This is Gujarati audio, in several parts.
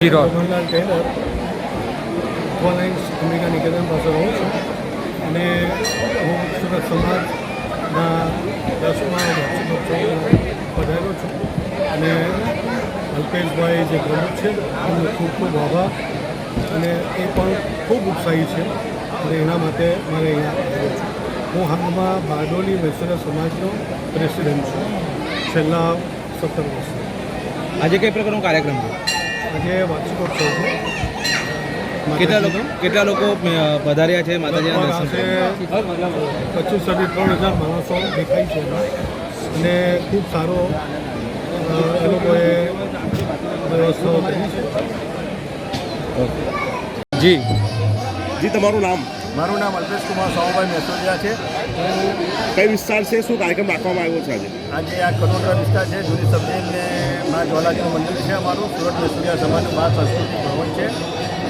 રમણલાલ ટેલર ઇક્વાલાઇન્સ અંબિકા નિકેતન પાસે રહું છું અને હું સુરત સમાજના 10મા વાર્ષિકોત્સવમાં પધાર્યો છું અને અલ્પેશભાઈ જે પ્રમુખ છે એમનો ખૂબ ખૂબ આભાર અને એ પણ ખૂબ ઉત્સાહી છે અને એના માટે મારે અહીંયા આવ્યો છું. હું હાલમાં બારડોલી વૈશ્ય સમાજનો પ્રેસિડેન્ટ છું છેલ્લા 17 વર્ષથી. આજે કઈ પ્રકારનો કાર્યક્રમ છે? આજે વાર્ષિકોત્સવ છે. કેટલા લોકો પધાર્યા છે માતાજીના દર્શન? 25,000 3,000 માણસો દેખાય છે અને ખૂબ સારો એ લોકોએ વ્યવસ્થાઓ કરી છે. જી તમારું નામ? મારું નામ અલ્પેશ કુમાર સામુભાઈ મેસોદિયા છે. કઈ વિસ્તાર છે? શું કાર્યક્રમ રાખવામાં આવ્યો છે આજે? આજે આ કનોટા વિસ્તાર છે. જૂની સબજેને મા જ્વાલાજીનું મંદિર છે. અમારું સુરત મેસોદિયા સમાજનું 12 સાંસ્કૃતિક ભવન છે.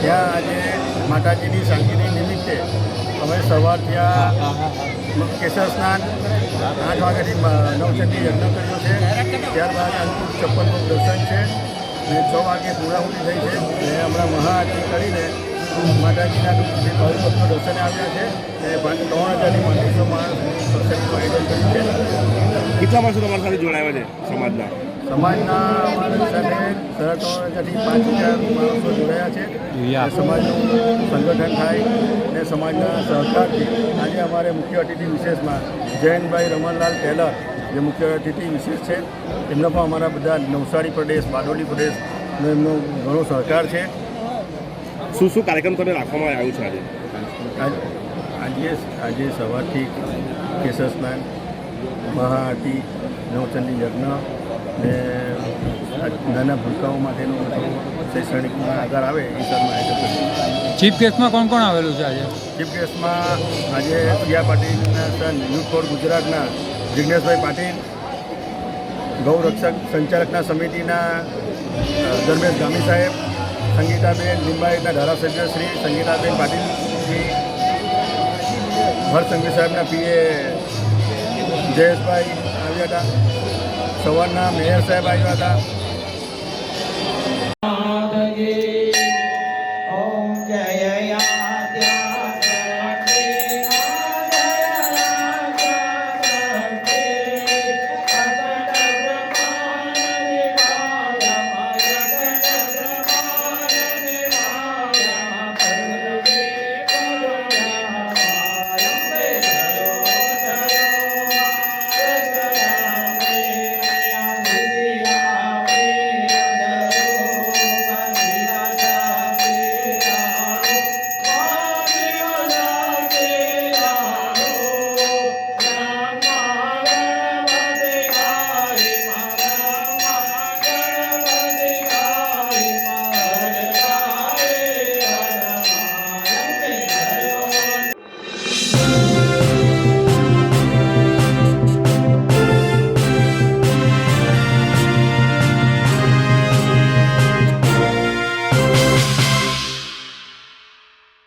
ત્યાં આજે માતાજીની સાંજની નિમિત્તે અમે સવારથી કેસર સ્નાન 8 વાગ્યાથી નવચંડી યજ્ઞ કર્યો છે. ત્યારબાદ અંકુર 56 દર્શન છે અને 6 વાગે પૂર્ણાહુતિ થઈ છે. અને હમણાં મહાઆરતી કરીને માતાજીના જે ભાવિભક્તો દર્શને આવ્યા છે અને 3,000ની મંદિરનો માણસ દર્શનનું આયોજન કર્યું છે. કેટલા માણસો તમારા સાથે જોડાયા છે સમાજના? સમાજના અમારા સાથે 3,500થી 5,000 માણસો જોડાયા છે. સમાજનું સંગઠન થાય અને સમાજના સહકારથી આજે અમારે મુખ્ય અતિથિ વિશેષમાં જયંતભાઈ રમણલાલ ટેલર જે મુખ્ય અતિથિ વિશેષ છે એમનો પણ અમારા બધા નવસારી પ્રદેશ બારડોલી પ્રદેશનો એમનો ઘણો સહકાર છે. શું શું કાર્યક્રમ તમે રાખવામાં આવ્યું છે આજે? આજે સવારથી કેસર સ્નાન, મહાઆરતી, નવચંડી યજ્ઞ ને નાના ભૂલકાઓ માટેનું શૈક્ષણિકમાં આગળ આવે એ સરમાં આયોજન કર્યું. ચીફ ગેસ્ટમાં કોણ કોણ આવેલું છે આજે? ચીફ ગેસ્ટમાં આજે પ્રિયા પાટીલના યુથ ફોર ગુજરાતના જિજ્ઞેશભાઈ પાટીલ, ગૌરક્ષક સંચાલકના સમિતિના ધર્મેશ ગામી સાહેબ, સંગીતાબેન લીંબાયતના ધારાસભ્ય શ્રી સંગીતાબેન પાટીલજી, હરસંઘવી સાહેબના પીએ જયેશભાઈ આવ્યા હતા. સવારના મેયર સાહેબ આવ્યા હતા.